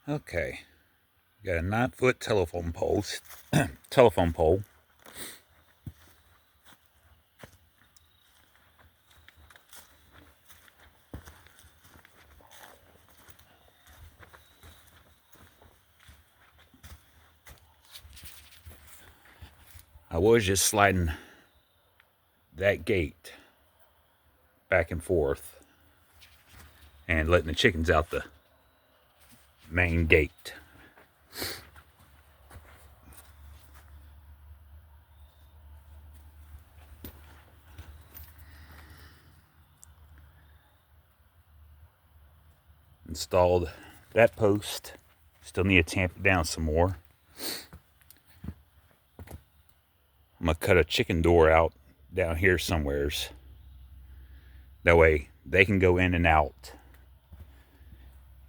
Okay, got a 9-foot telephone pole. telephone pole. I was just sliding that gate back and forth and letting the chickens out the main gate. Installed that post. Still need to tamp it down some more. I'm gonna cut a chicken door out down here somewheres. That way they can go in and out.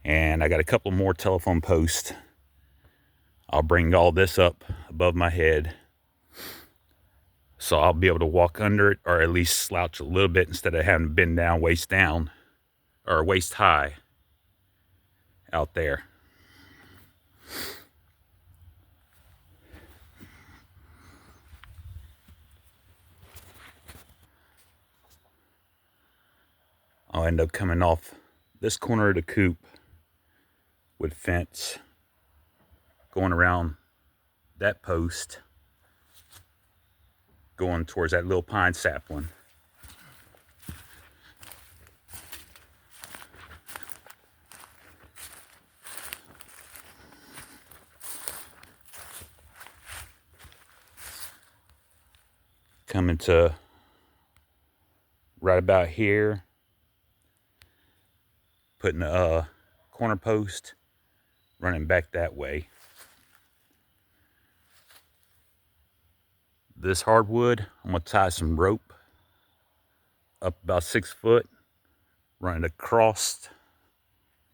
And I got a couple more telephone posts. I'll bring all this up above my head, so I'll be able to walk under it, or at least slouch a little bit instead of having to bend down, or waist high out there. I'll end up coming off this corner of the coop with fence, going around that post, going towards that little pine sapling. Coming to right about here, putting a corner post, running back that way. This hardwood, I'm gonna tie some rope up about 6 foot, run it across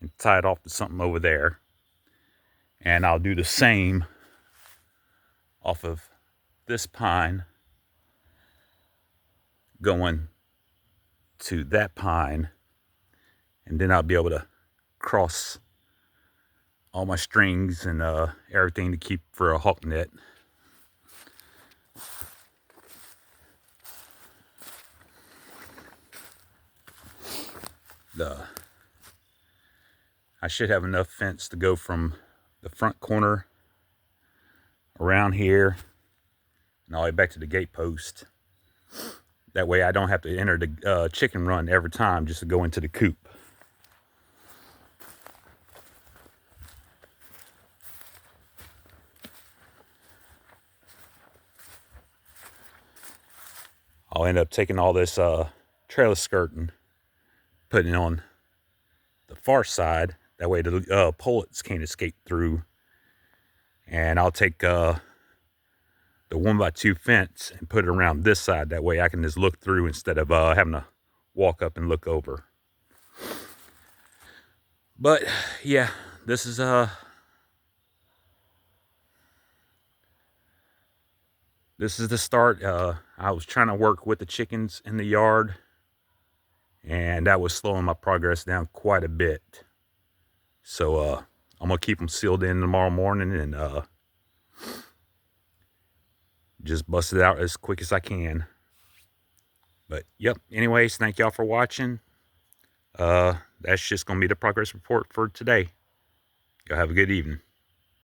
and tie it off to something over there. And I'll do the same off of this pine, going to that pine, and then I'll be able to cross all my strings and everything to keep for a hawk net. I should have enough fence to go from the front corner around here and all the way back to the gate post. That way I don't have to enter the chicken run every time just to go into the coop. I'll end up taking all this trailer skirting, putting it on the far side. That way the pullets can't escape through. And I'll take the 1x2 fence and put it around this side. That way I can just look through instead of having to walk up and look over. But yeah, this is the start. I was trying to work with the chickens in the yard, and that was slowing my progress down quite a bit. So I'm gonna keep them sealed in tomorrow morning and just bust it out as quick as I can. But yep, anyways, thank y'all for watching. That's just gonna be the progress report for today. Y'all have a good evening.